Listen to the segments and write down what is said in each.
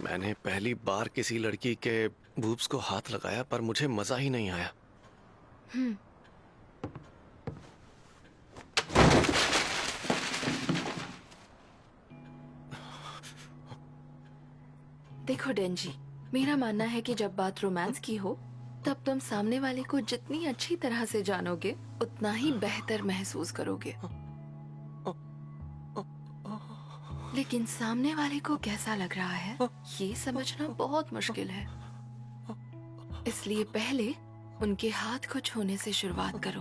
मैंने पहली बार किसी लड़की के बूब्स को हाथ लगाया पर मुझे मजा ही नहीं आया। देखो डेंजी, मेरा मानना है कि जब बात रोमांस की हो तब तुम सामने वाले को जितनी अच्छी तरह से जानोगे उतना ही बेहतर महसूस करोगे। लेकिन सामने वाले को कैसा लग रहा है ये समझना बहुत मुश्किल है। इसलिए पहले उनके हाथ को छूने से शुरुआत करो।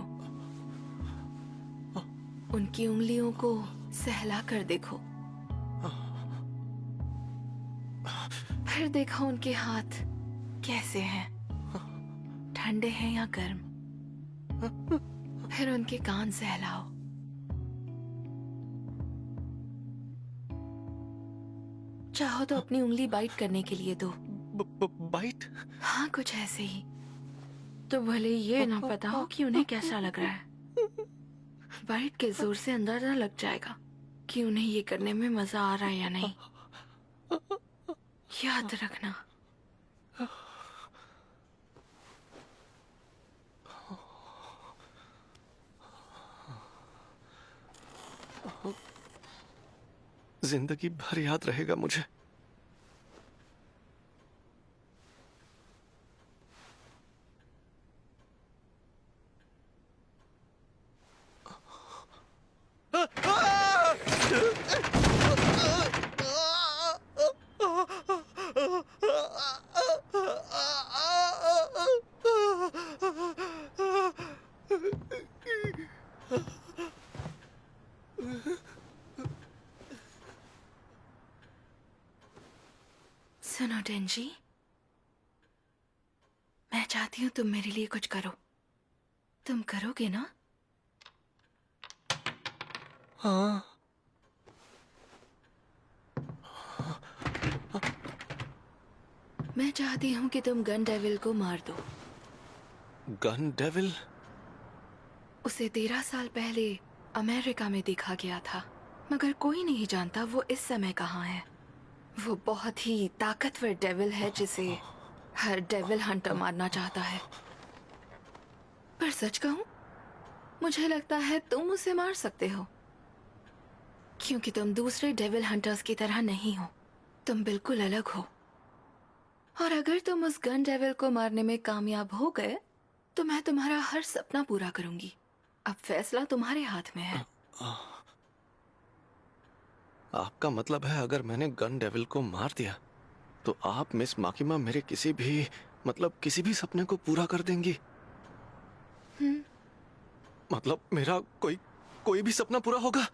उनकी उंगलियों को सहला कर देखो, फिर देखो उनके हाथ कैसे हैं, ठंडे हैं या गर्म। फिर उनके कान सहलाओ। चाहो तो अपनी उंगली बाइट करने के लिए दो। बाइट? हाँ, कुछ ऐसे ही। तो भले ये ना पता हो कि उन्हें कैसा लग रहा है, बाइट के जोर से अंदाजा लग जाएगा कि उन्हें ये करने में मजा आ रहा है या नहीं। याद रखना। जिंदगी भर याद रहेगा मुझे। सुनो डेंजी, मैं चाहती हूँ तुम मेरे लिए कुछ करो। तुम करोगे ना? हाँ। मैं चाहती हूँ कि तुम गन डेविल को मार दो। Gun devil? उसे 13 साल पहले अमेरिका में देखा गया था, मगर कोई नहीं जानता वो इस समय कहाँ है। वो बहुत ही ताकतवर डेविल है जिसे हर डेविल हंटर मारना चाहता है। पर सच कहूं, मुझे लगता है तुम उसे मार सकते हो, क्योंकि तुम दूसरे डेविल हंटर्स की तरह नहीं हो। तुम बिल्कुल अलग हो। और अगर तुम उस गन डेविल को मारने में कामयाब हो गए तो मैं तुम्हारा हर सपना पूरा करूंगी। अब फैसला तुम्हारे हाथ में है। आपका मतलब है अगर मैंने गन डेविल को मार दिया तो आप मिस माकिमा मेरे किसी भी सपने को पूरा कर देंगी? मतलब मेरा कोई भी सपना पूरा होगा?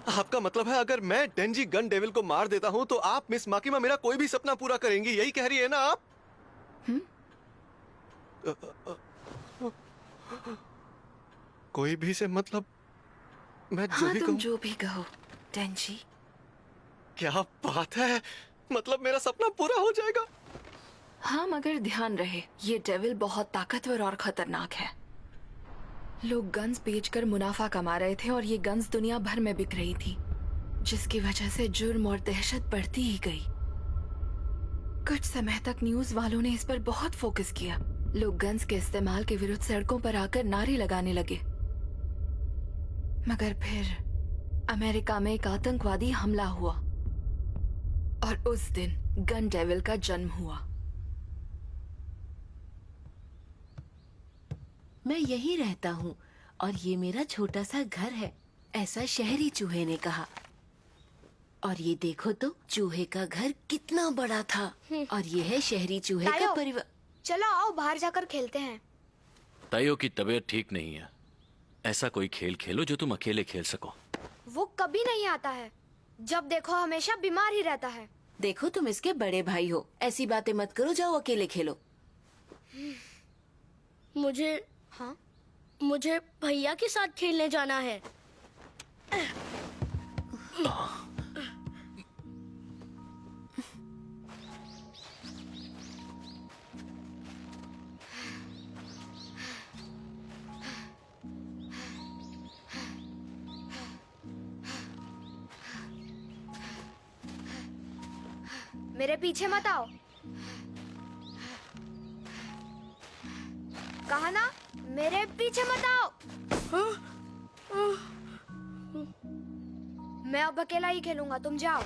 आपका मतलब है अगर मैं डेंजी गन डेविल को मार देता हूं तो आप मिस माकिमा मेरा कोई भी सपना पूरा करेंगी, यही कह रही है ना आप? कोई भी से मतलब मैं जो हाँ, भी तुम कहूं? जो भी कहो डेंजी। क्या बात है, मतलब मेरा सपना पूरा हो जाएगा? हाँ, मगर ध्यान रहे ये डेविल बहुत ताकतवर और खतरनाक है। लोग गन्स बेचकर मुनाफा कमा रहे थे और ये गन्स दुनिया भर में बिक रही थी, जिसकी वजह से जुर्म और दहशत बढ़ती ही गई। कुछ समय तक न्यूज वालों ने इस पर बहुत फोकस किया। लोग गन्स के इस्तेमाल के विरुद्ध सड़कों पर आकर नारे लगाने लगे। मगर फिर अमेरिका में एक आतंकवादी हमला हुआ और उस दिन गन डेविल का जन्म हुआ। मैं यहीं रहता हूँ और ये मेरा छोटा सा घर है, ऐसा शहरी चूहे ने कहा। और ये देखो तो चूहे का घर कितना बड़ा था। और ये है शहरी चूहे का तायो, परिवार। चलो आओ बाहर जाकर खेलते हैं। तायो की तबीयत ठीक नहीं है। ऐसा कोई खेल खेलो जो तुम अकेले खेल सको। वो कभी नहीं आता है, जब देखो हमेशा बीमार ही रहता है। देखो तुम इसके बड़े भाई हो, ऐसी बातें मत करो, जाओ अकेले खेलो। मुझे भैया के साथ खेलने जाना है। मेरे पीछे मत आओ। कहा ना, मेरे पीछे मत आओ। मैं अब अकेला ही खेलूंगा, तुम जाओ।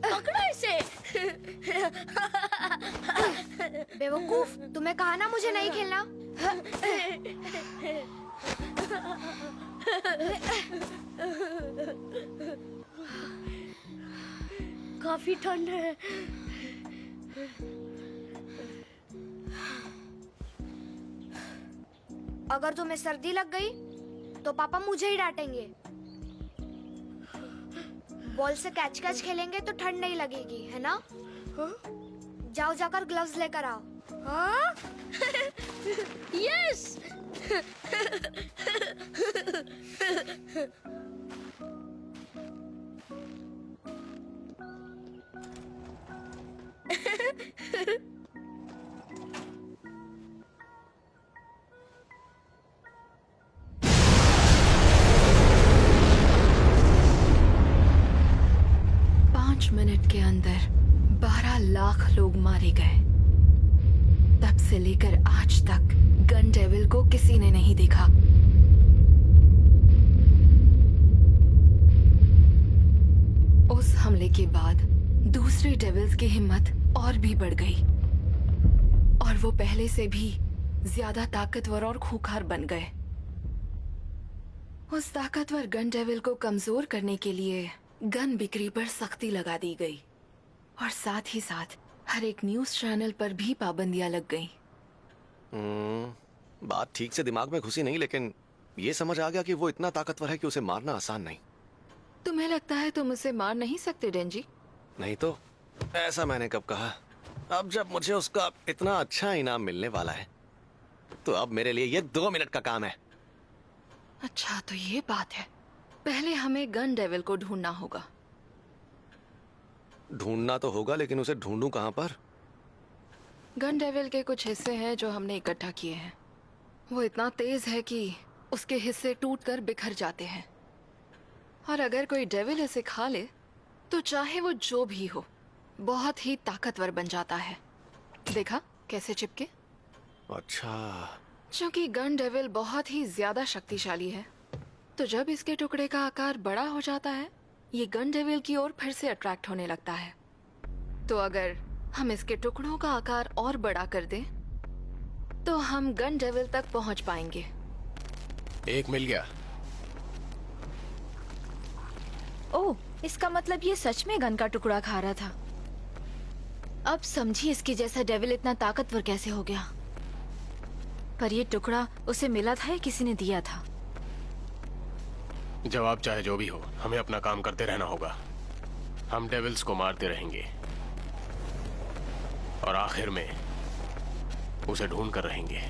पकड़ो इसे। बेवकूफ, तुम्हें कहा ना मुझे नहीं खेलना। काफी ठंड है। अगर तुम्हें सर्दी लग गई तो पापा मुझे ही डांटेंगे। बॉल से कैच कैच खेलेंगे तो ठंड नहीं लगेगी, है ना? जाओ जाकर ग्लव्स लेकर आओ। हाँ? यस। मिनट के अंदर 12 लाख लोग मारे गए। तब से लेकर आज तक गन डेविल को किसी ने नहीं देखा। उस हमले के बाद दूसरे डेविल्स की हिम्मत और भी बढ़ गई और वो पहले से भी ज्यादा ताकतवर और खूंखार बन गए। उस ताकतवर गन डेविल को कमजोर करने के लिए गन बिक्री पर सख्ती लगा दी गई और साथ ही साथ हर एक न्यूज चैनल पर भी पाबंदियां लग गईं। बात ठीक से दिमाग में घुसी नहीं, लेकिन ये समझ आ गया कि वो इतना ताकतवर है कि उसे मारना आसान नहीं। तुम्हें लगता है तुम उसे मार नहीं सकते डेंजी? नहीं तो ऐसा मैंने कब कहा। अब जब मुझे उसका इतना अच्छा इनाम मिलने वाला है तो अब मेरे लिए ये 2 मिनट का काम है। अच्छा तो ये बात है। पहले हमें गन डेविल को ढूंढना होगा। ढूंढना तो होगा, लेकिन उसे ढूंढूं कहां पर? गन डेविल के कुछ हिस्से हैं जो हमने इकट्ठा किए हैं। वो इतना तेज है कि उसके हिस्से टूटकर बिखर जाते हैं और अगर कोई डेविल इसे खा ले तो चाहे वो जो भी हो बहुत ही ताकतवर बन जाता है। देखा कैसे चिपके? अच्छा, क्योंकि गन डेविल बहुत ही ज्यादा शक्तिशाली है तो जब इसके टुकड़े का आकार बड़ा हो जाता है ये गन डेविल की ओर फिर से अट्रैक्ट होने लगता है। तो अगर हम इसके टुकड़ों का आकार और बड़ा कर दें तो हम गन डेविल तक पहुंच पाएंगे। एक मिल गया। ओह, इसका मतलब ये सच में गन का टुकड़ा खा रहा था। अब समझी इसके जैसा डेविल इतना ताकतवर कैसे हो गया। पर ये टुकड़ा उसे मिला था या किसी ने दिया था? जवाब चाहे जो भी हो, हमें अपना काम करते रहना होगा। हम डेविल्स को मारते रहेंगे और आखिर में उसे ढूंढ कर रहेंगे।